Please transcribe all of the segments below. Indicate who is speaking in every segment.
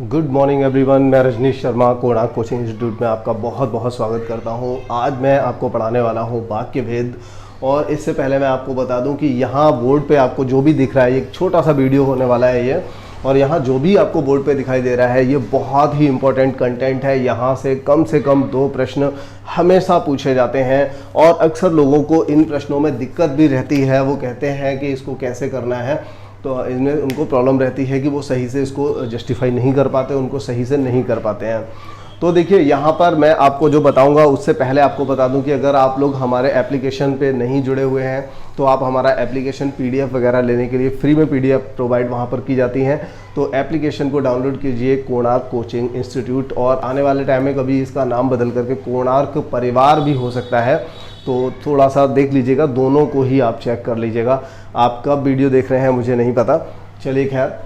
Speaker 1: Good morning everyone. मैं Rajneesh Sharma Konark coaching institute में आपका बहुत बहुत स्वागत करता हूं। आज मैं आपको पढ़ाने वाला हूं वाक्य भेद। और इससे पहले मैं आपको बता दूं कि यहाँ बोर्ड पे आपको जो भी दिख रहा है, एक छोटा सा वीडियो होने वाला है ये, और यहाँ जो भी आपको बोर्ड पे दिखाई दे रहा है ये बहुत ही इंपॉर्टेंट कंटेंट है। यहाँ से कम 2 प्रश्न हमेशा पूछे जाते हैं और अक्सर लोगों को इन प्रश्नों में दिक्कत भी रहती है। वो कहते हैं कि इसको कैसे करना है, तो इसमें उनको प्रॉब्लम रहती है कि वो सही से इसको जस्टिफाई नहीं कर पाते, उनको सही से नहीं कर पाते हैं। तो देखिए यहाँ पर मैं आपको जो बताऊंगा उससे पहले आपको बता दूं कि अगर आप लोग हमारे एप्लीकेशन पे नहीं जुड़े हुए हैं तो आप हमारा एप्लीकेशन पीडीएफ वगैरह लेने के लिए फ्री में पीडीएफ प्रोवाइड वहाँ पर की जाती हैं। तो एप्लीकेशन को डाउनलोड कीजिए, कोणार्क कोचिंग इंस्टीट्यूट, और आने वाले टाइम में कभी इसका नाम बदल करके कोणार्क परिवार भी हो सकता है। तो थोड़ा सा देख लीजिएगा, दोनों को ही आप चेक कर लीजिएगा। आप कब वीडियो देख रहे हैं मुझे नहीं पता, चलिए खैर।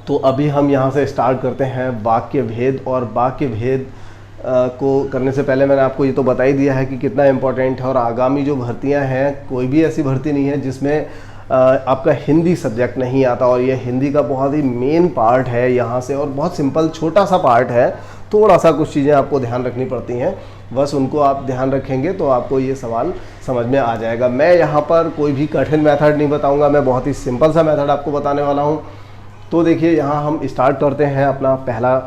Speaker 1: तो अभी हम यहाँ से स्टार्ट करते हैं वाक्य भेद। और वाक्य भेद को करने से पहले मैंने आपको ये तो बता ही दिया है कि कितना इम्पोर्टेंट है। और आगामी जो भर्तियाँ हैं, कोई भी ऐसी भर्ती नहीं है जिसमें आपका हिंदी सब्जेक्ट नहीं आता, और ये हिंदी का बहुत ही मेन पार्ट है यहाँ से, और बहुत सिंपल छोटा सा पार्ट है। थोड़ा सा कुछ चीज़ें आपको ध्यान रखनी पड़ती हैं, बस उनको आप ध्यान रखेंगे तो आपको ये सवाल समझ में आ जाएगा। मैं यहाँ पर कोई भी कठिन मेथड नहीं बताऊँगा, मैं बहुत ही सिंपल सा मेथड आपको बताने वाला हूँ। तो देखिए यहाँ हम स्टार्ट करते हैं अपना पहला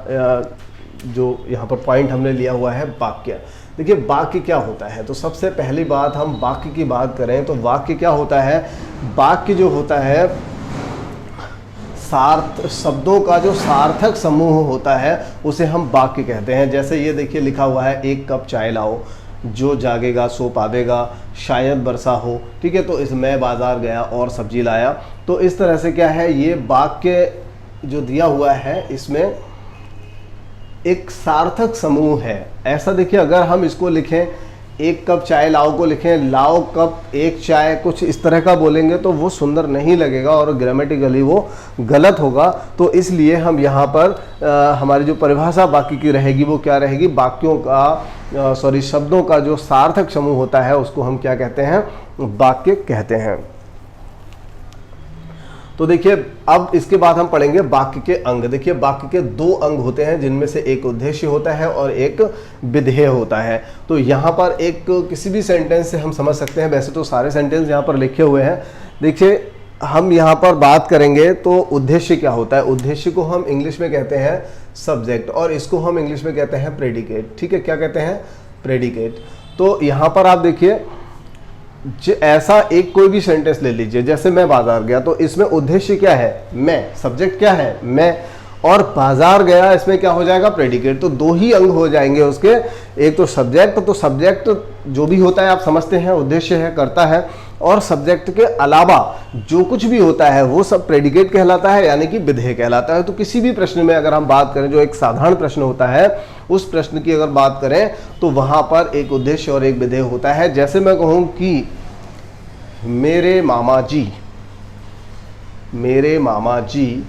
Speaker 1: जो यहाँ पर पॉइंट हमने लिया हुआ है, वाक्य। देखिए वाक्य क्या होता है, तो सबसे पहली बात हम वाक्य की बात करें तो वाक्य क्या होता है। वाक्य जो होता है शब्दों का जो सार्थक समूह होता है उसे हम वाक्य कहते हैं। जैसे ये देखिए लिखा हुआ है, 1 कप चाय लाओ, जो जागेगा सो पावेगा, शायद वर्षा हो। ठीक है, तो मैं बाजार गया और सब्जी लाया। तो इस तरह से क्या है, ये वाक्य जो दिया हुआ है इसमें एक सार्थक समूह है। ऐसा देखिए, अगर हम इसको लिखें 1 कप चाय लाओ को लिखें लाओ कप 1 चाय, कुछ इस तरह का बोलेंगे तो वो सुंदर नहीं लगेगा और ग्रामेटिकली वो गलत होगा। तो इसलिए हम यहाँ पर हमारी जो परिभाषा वाक्य की रहेगी वो क्या रहेगी, वाक्यों का शब्दों का जो सार्थक समूह होता है उसको हम क्या कहते हैं, वाक्य कहते हैं। तो देखिए अब इसके बाद हम पढ़ेंगे वाक्य के अंग। देखिए वाक्य के 2 अंग होते हैं, जिनमें से एक उद्देश्य होता है और एक विधेय होता है। तो यहाँ पर एक किसी भी सेंटेंस से हम समझ सकते हैं, वैसे तो सारे सेंटेंस यहाँ पर लिखे हुए हैं। देखिए हम यहाँ पर बात करेंगे तो उद्देश्य क्या होता है। उद्देश्य को हम इंग्लिश में कहते हैं सब्जेक्ट, और इसको हम इंग्लिश में कहते हैं प्रेडिकेट। ठीक है, क्या कहते हैं, प्रेडिकेट। तो यहाँ पर आप देखिए ऐसा एक कोई भी सेंटेंस ले लीजिए, जैसे मैं बाजार गया, तो इसमें उद्देश्य क्या है, मैं, सब्जेक्ट क्या है, मैं, और बाजार गया इसमें क्या हो जाएगा, प्रेडिकेट। तो 2 ही अंग हो जाएंगे उसके, एक तो सब्जेक्ट, तो सब्जेक्ट जो भी होता है आप समझते हैं उद्देश्य है, करता है, और सब्जेक्ट के अलावा जो कुछ भी होता है वो सब प्रेडिकेट कहलाता है, यानी कि विधेय कहलाता है। तो किसी भी प्रश्न में अगर हम बात करें, जो एक साधारण प्रश्न होता है उस प्रश्न की अगर बात करें तो वहां पर एक उद्देश्य और एक विधेय होता है। जैसे मैं कहूं कि मेरे मामा जी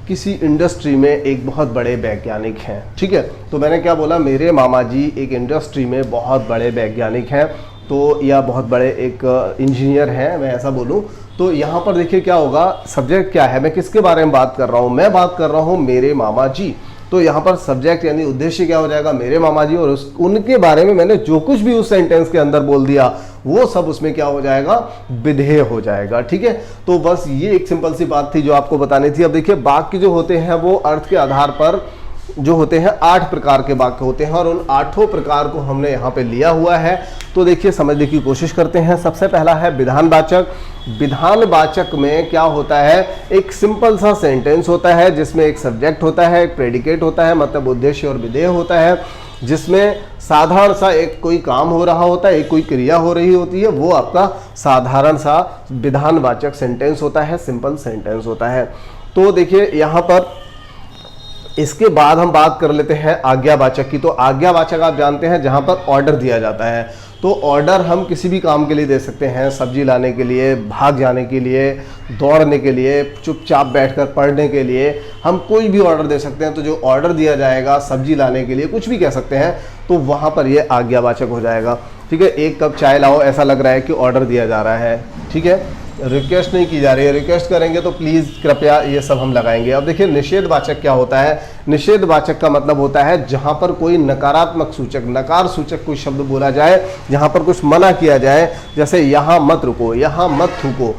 Speaker 1: किसी इंडस्ट्री में एक बहुत बड़े वैज्ञानिक हैं। ठीक है, तो मैंने क्या बोला, मेरे मामा जी एक इंडस्ट्री में बहुत बड़े वैज्ञानिक हैं, तो या बहुत बड़े एक इंजीनियर हैं, मैं ऐसा बोलूं। तो यहाँ पर देखिए क्या होगा, सब्जेक्ट क्या है, मैं किसके बारे में बात कर रहा हूँ, मैं बात कर रहा हूँ मेरे मामा जी। तो यहाँ पर सब्जेक्ट यानी उद्देश्य क्या हो जाएगा, मेरे मामा जी, और उनके बारे में मैंने जो कुछ भी उस सेंटेंस के अंदर बोल दिया वो सब उसमें क्या हो जाएगा, विधेय हो जाएगा। ठीक है, तो बस ये एक सिंपल सी बात थी जो आपको बतानी थी। अब देखिए वाक्य जो होते हैं वो अर्थ के आधार पर जो होते हैं 8 प्रकार के वाक्य होते हैं, और उन 8 प्रकार को हमने यहाँ पे लिया हुआ है। तो देखिए समझने की कोशिश करते हैं। सबसे पहला है विधानवाचक। विधानवाचक में क्या होता है, एक सिंपल सा सेंटेंस होता है जिसमें एक सब्जेक्ट होता है, एक प्रेडिकेट होता है, मतलब उद्देश्य और विधेय होता है, जिसमें साधारण सा एक कोई काम हो रहा होता है, एक कोई क्रिया हो रही होती है, वो आपका साधारण सा विधानवाचक सेंटेंस होता है, सिंपल सेंटेंस होता है। तो देखिए यहाँ पर इसके बाद हम बात कर लेते हैं आज्ञावाचक की। तो आज्ञावाचक आप जानते हैं जहां पर ऑर्डर दिया जाता है। तो ऑर्डर हम किसी भी काम के लिए दे सकते हैं, सब्जी लाने के लिए, भाग जाने के लिए, दौड़ने के लिए, चुपचाप बैठकर पढ़ने के लिए, हम कोई भी ऑर्डर दे सकते हैं। तो जो ऑर्डर दिया जाएगा सब्जी लाने के लिए, कुछ भी कह सकते हैं, तो वहाँ पर ये आज्ञावाचक हो जाएगा। ठीक है, 1 कप चाय लाओ, ऐसा लग रहा है कि ऑर्डर दिया जा रहा है। ठीक है, रिक्वेस्ट नहीं की जा रही है, रिक्वेस्ट करेंगे तो प्लीज़ कृपया ये सब हम लगाएंगे। अब देखिए निषेधवाचक क्या होता है। निषेधवाचक का मतलब होता है जहाँ पर कोई नकारात्मक सूचक, नकार सूचक कोई शब्द बोला जाए, जहाँ पर कुछ मना किया जाए, जैसे यहाँ मत रुको, यहाँ मत थूको,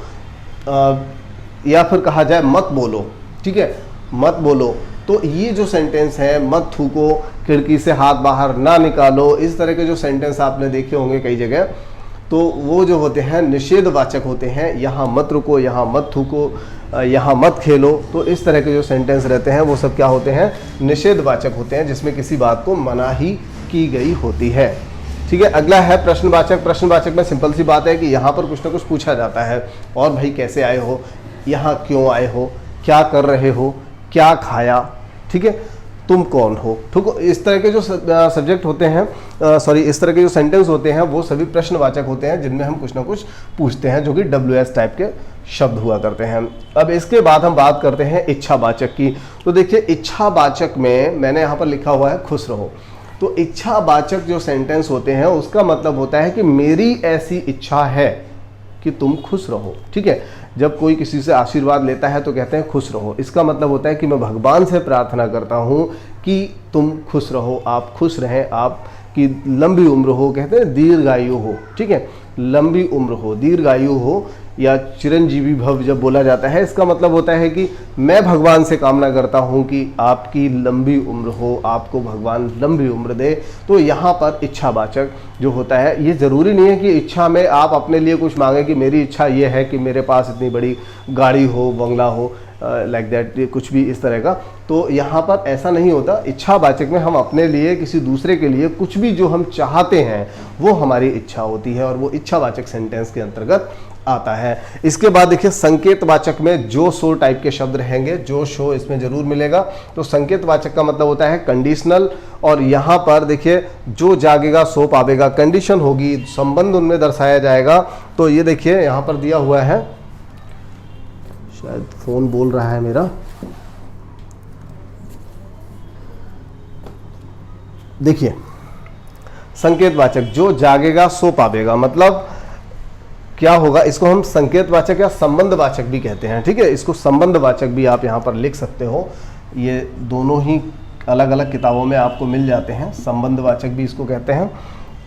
Speaker 1: या फिर कहा जाए मत बोलो, ठीक है, मत बोलो। तो ये जो सेंटेंस है, मत थूको, खिड़की से हाथ बाहर ना निकालो, इस तरह के जो सेंटेंस आपने देखे होंगे कई जगह, तो वो जो होते हैं निषेधवाचक होते हैं। यहाँ मत रुको, यहाँ मत थूको, यहाँ मत खेलो, तो इस तरह के जो सेंटेंस रहते हैं वो सब क्या होते हैं, निषेधवाचक होते हैं, जिसमें किसी बात को मना ही की गई होती है। ठीक है, अगला है प्रश्नवाचक। प्रश्नवाचक में सिंपल सी बात है कि यहाँ पर कुछ ना कुछ पूछा जाता है, और भाई कैसे आए हो, यहाँ क्यों आए हो, क्या कर रहे हो, क्या खाया, ठीक है, तुम कौन हो, ठीक है। इस तरह के जो सब्जेक्ट होते हैं, इस तरह के जो सेंटेंस होते हैं वो सभी प्रश्नवाचक होते हैं, जिनमें हम कुछ ना कुछ पूछते हैं, जो कि WS टाइप के शब्द हुआ करते हैं। अब इसके बाद हम बात करते हैं इच्छावाचक की। तो देखिए इच्छावाचक में मैंने यहाँ पर लिखा हुआ है खुश रहो। तो इच्छावाचक जो सेंटेंस होते हैं उसका मतलब होता है कि मेरी ऐसी इच्छा है कि तुम खुश रहो, ठीक है। जब कोई किसी से आशीर्वाद लेता है तो कहते हैं खुश रहो, इसका मतलब होता है कि मैं भगवान से प्रार्थना करता हूँ कि तुम खुश रहो, आप खुश रहें, आपकी लंबी उम्र हो, कहते हैं दीर्घायु हो, ठीक है, लंबी उम्र हो, दीर्घायु हो, या चिरंजीवी भव जब बोला जाता है, इसका मतलब होता है कि मैं भगवान से कामना करता हूँ कि आपकी लंबी उम्र हो, आपको भगवान लंबी उम्र दे। तो यहाँ पर इच्छावाचक जो होता है, ये ज़रूरी नहीं है कि इच्छा में आप अपने लिए कुछ मांगे कि मेरी इच्छा ये है कि मेरे पास इतनी बड़ी गाड़ी हो, बंगला हो, लाइक दैट, कुछ भी इस तरह का। तो यहाँ पर ऐसा नहीं होता। इच्छावाचक में हम अपने लिए, किसी दूसरे के लिए कुछ भी जो हम चाहते हैं वो हमारी इच्छा होती है, और वो इच्छावाचक सेंटेंस के अंतर्गत आता है। इसके बाद देखिए संकेतवाचक में जो सो टाइप के शब्द रहेंगे, जो शो इसमें जरूर मिलेगा। तो संकेतवाचक का मतलब होता है कंडीशनल, और यहाँ पर देखिए जो जागेगा सो पावेगा, कंडीशन होगी, संबंध उनमें दर्शाया जाएगा। तो ये देखिए यहाँ पर दिया हुआ है, शायद फोन बोल रहा है मेरा, देखिए संकेतवाचक जो जागेगा सो पावेगा, मतलब क्या होगा, इसको हम संकेतवाचक या संबंधवाचक भी कहते हैं, ठीक है। इसको संबंधवाचक भी आप यहाँ पर लिख सकते हो, ये दोनों ही अलग अलग किताबों में आपको मिल जाते हैं, संबंधवाचक भी इसको कहते हैं।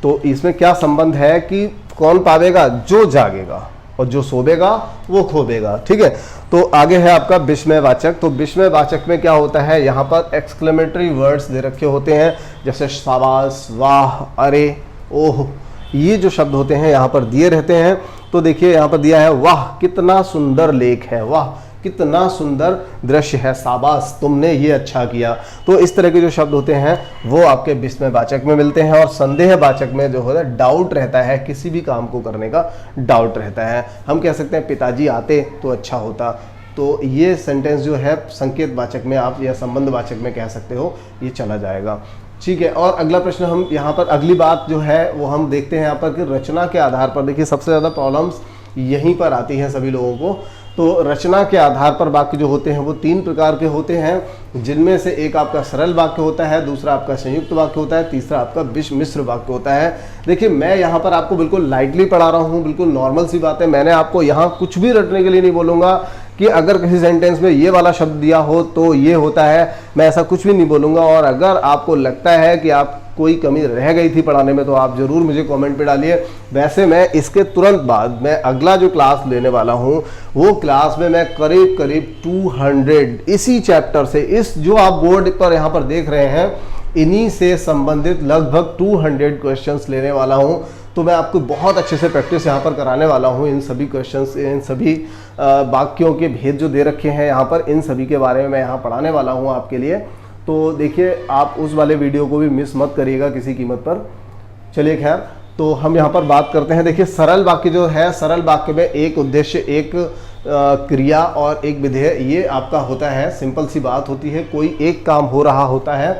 Speaker 1: तो इसमें क्या संबंध है कि कौन पावेगा, जो जागेगा, और जो सोवेगा वो खोवेगा, ठीक है। तो आगे है आपका विस्मयवाचक। तो विस्मयवाचक में क्या होता है, यहाँ पर एक्सक्लेमेटरी वर्ड्स दे रखे होते हैं, जैसे शाबाश, वाह, अरे, ओह, ये जो शब्द होते हैं यहाँ पर दिए रहते हैं। तो देखिए यहाँ पर दिया है, वाह कितना सुंदर लेख है, वाह कितना सुंदर दृश्य है, शाबाश तुमने ये अच्छा किया। तो इस तरह के जो शब्द होते हैं वो आपके विस्मयवाचक में मिलते हैं। और संदेहवाचक में जो होता है, डाउट रहता है, किसी भी काम को करने का डाउट रहता है। हम कह सकते हैं पिताजी आते तो अच्छा होता। तो ये सेंटेंस जो है संकेतवाचक में आप या संबंधवाचक में कह सकते हो, ये चला जाएगा, ठीक है। और अगला प्रश्न हम यहाँ पर, अगली बात जो है वो हम देखते हैं यहाँ पर कि रचना के आधार पर, देखिए सबसे ज़्यादा प्रॉब्लम्स यहीं पर आती हैं सभी लोगों को। तो रचना के आधार पर वाक्य जो होते हैं वो 3 प्रकार के होते हैं, जिनमें से एक आपका सरल वाक्य होता है, दूसरा आपका संयुक्त वाक्य होता है, तीसरा आपका मिश्र वाक्य होता है। देखिए मैं यहाँ पर आपको बिल्कुल लाइटली पढ़ा रहा हूँ, बिल्कुल नॉर्मल सी बात है। मैंने आपको यहाँ कुछ भी रटने के लिए नहीं बोलूँगा कि अगर किसी सेंटेंस में ये वाला शब्द दिया हो तो ये होता है, मैं ऐसा कुछ भी नहीं बोलूँगा। और अगर आपको लगता है कि आप कोई कमी रह गई थी पढ़ाने में तो आप ज़रूर मुझे कमेंट पे डालिए। वैसे मैं इसके तुरंत बाद मैं अगला जो क्लास लेने वाला हूँ वो क्लास में मैं करीब करीब 200 इसी चैप्टर से, इस जो आप बोर्ड पर यहाँ पर देख रहे हैं, इन्हीं से संबंधित लगभग 200 क्वेश्चंस लेने वाला हूँ। तो मैं आपको बहुत अच्छे से प्रैक्टिस यहाँ पर कराने वाला हूँ। इन सभी क्वेश्चंस, इन सभी वाक्यों के भेद जो दे रखे हैं यहाँ पर, इन सभी के बारे में मैं यहाँ पढ़ाने वाला हूँ आपके लिए। तो देखिए आप उस वाले वीडियो को भी मिस मत करिएगा किसी कीमत पर। चलिए खैर, तो हम यहाँ पर बात करते हैं। देखिए सरल वाक्य जो है, सरल वाक्य में एक उद्देश्य, एक क्रिया और एक विधेय, ये आपका होता है। सिंपल सी बात होती है, कोई एक काम हो रहा होता है,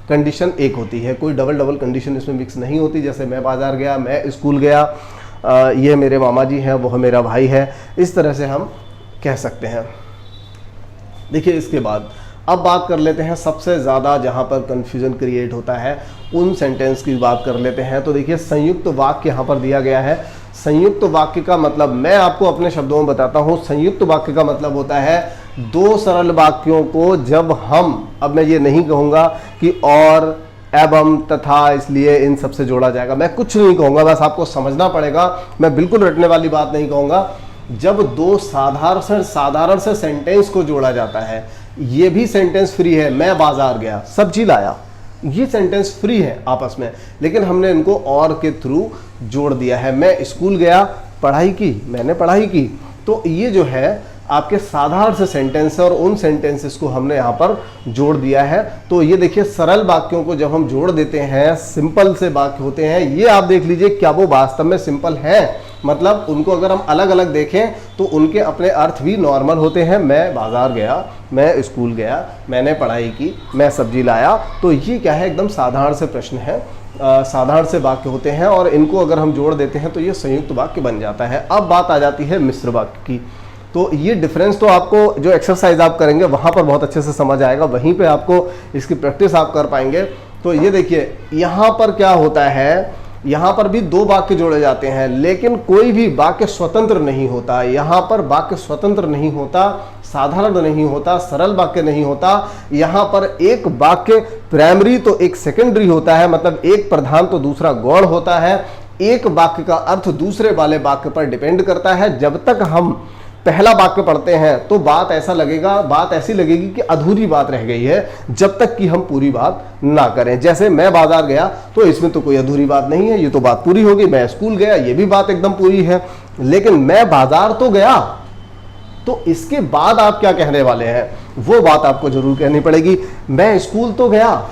Speaker 1: कंडीशन एक होती है, कोई डबल कंडीशन इसमें मिक्स नहीं होती। जैसे मैं बाजार गया, मैं स्कूल गया, ये मेरे मामा जी हैं, वो मेरा भाई है, इस तरह से हम कह सकते हैं। देखिए इसके बाद अब बात कर लेते हैं सबसे ज़्यादा जहाँ पर कन्फ्यूज़न क्रिएट होता है उन सेंटेंस की बात कर लेते हैं। तो देखिए संयुक्त वाक्य यहाँ पर दिया गया है। संयुक्त वाक्य का मतलब मैं आपको अपने शब्दों में बताता हूं। संयुक्त वाक्य का मतलब होता है दो सरल वाक्यों को जब हम, अब मैं ये नहीं कहूंगा कि और, एवं, तथा, इसलिए, इन सब से जोड़ा जाएगा, मैं कुछ नहीं कहूंगा, बस आपको समझना पड़ेगा। मैं बिल्कुल रटने वाली बात नहीं कहूंगा। जब दो साधारण से सेंटेंस को जोड़ा जाता है, ये भी सेंटेंस फ्री है, मैं बाजार गया सब्जी लाया, ये सेंटेंस फ्री है आपस में, लेकिन हमने इनको और के थ्रू जोड़ दिया है। मैं स्कूल गया, पढ़ाई की, मैंने पढ़ाई की। तो ये जो है आपके साधारण से सेंटेंस है और उन सेंटेंसेस को हमने यहाँ पर जोड़ दिया है। तो ये देखिए, सरल वाक्यों को जब हम जोड़ देते हैं, सिंपल से वाक्य होते हैं, ये आप देख लीजिए क्या वो वास्तव में सिंपल है। मतलब उनको अगर हम अलग अलग देखें तो उनके अपने अर्थ भी नॉर्मल होते हैं। मैं बाजार गया, मैं स्कूल गया, मैंने पढ़ाई की, मैं सब्जी लाया। तो ये क्या है, एकदम साधारण से प्रश्न है, साधारण से वाक्य होते हैं और इनको अगर हम जोड़ देते हैं तो ये संयुक्त वाक्य बन जाता है। अब बात आ जाती है मिश्र वाक्य की। तो ये डिफरेंस तो आपको जो एक्सरसाइज आप करेंगे वहाँ पर बहुत अच्छे से समझ आएगा, वहीं पे आपको इसकी प्रैक्टिस आप कर पाएंगे। तो ये देखिए, यहाँ पर क्या होता है, यहाँ पर भी दो वाक्य जोड़े जाते हैं, लेकिन कोई भी वाक्य स्वतंत्र नहीं होता। यहाँ पर वाक्य स्वतंत्र नहीं होता, साधारण नहीं होता, सरल वाक्य नहीं होता। यहाँ पर एक वाक्य प्राइमरी तो एक सेकेंडरी होता है, मतलब एक प्रधान तो दूसरा गौण होता है। एक वाक्य का अर्थ दूसरे वाले वाक्य पर डिपेंड करता है। जब तक हम पहला वाक्य पढ़ते हैं तो बात ऐसी लगेगी कि अधूरी बात रह गई है, जब तक कि हम पूरी बात ना करें। जैसे मैं बाजार गया, तो इसमें तो कोई अधूरी बात नहीं है, ये तो बात पूरी होगी। मैं स्कूल गया, ये भी बात एकदम पूरी है। लेकिन मैं बाजार तो गया, तो इसके बाद आप क्या कहने वाले हैं वो बात आपको जरूर कहनी पड़ेगी। मैं स्कूल तो गया,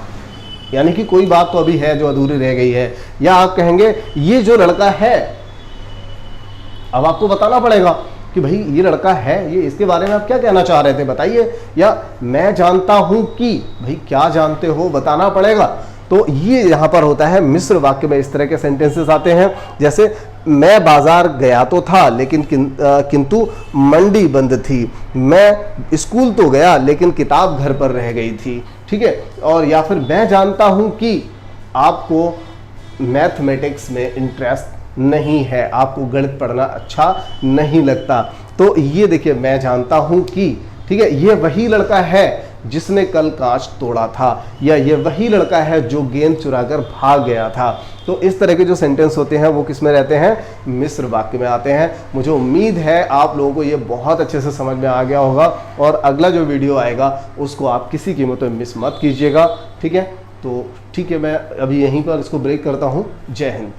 Speaker 1: यानी कि कोई बात तो अभी है जो अधूरी रह गई है। या आप कहेंगे ये जो लड़का है, अब आपको बताना पड़ेगा कि भाई ये लड़का है, ये इसके बारे में आप क्या कहना चाह रहे थे बताइए। या मैं जानता हूं कि, भाई क्या जानते हो बताना पड़ेगा। तो ये यहाँ पर होता है मिश्र वाक्य में इस तरह के सेंटेंसेस आते हैं। जैसे मैं बाजार गया तो था, लेकिन किंतु मंडी बंद थी। मैं स्कूल तो गया, लेकिन किताब घर पर रह गई थी। ठीक है। और या फिर मैं जानता हूं कि आपको मैथमेटिक्स में इंटरेस्ट नहीं है, आपको गणित पढ़ना अच्छा नहीं लगता। तो ये देखिए, मैं जानता हूं कि, ठीक है, ये वही लड़का है जिसने कल कांच तोड़ा था, या ये वही लड़का है जो गेंद चुराकर भाग गया था। तो इस तरह के जो सेंटेंस होते हैं वो किस में रहते हैं, मिश्र वाक्य में आते हैं। मुझे उम्मीद है आप लोगों को ये बहुत अच्छे से समझ में आ गया होगा, और अगला जो वीडियो आएगा उसको आप किसी कीमत में मिस मत कीजिएगा। ठीक है, तो ठीक है, मैं अभी यहीं पर इसको ब्रेक करता हूँ। जय हिंद।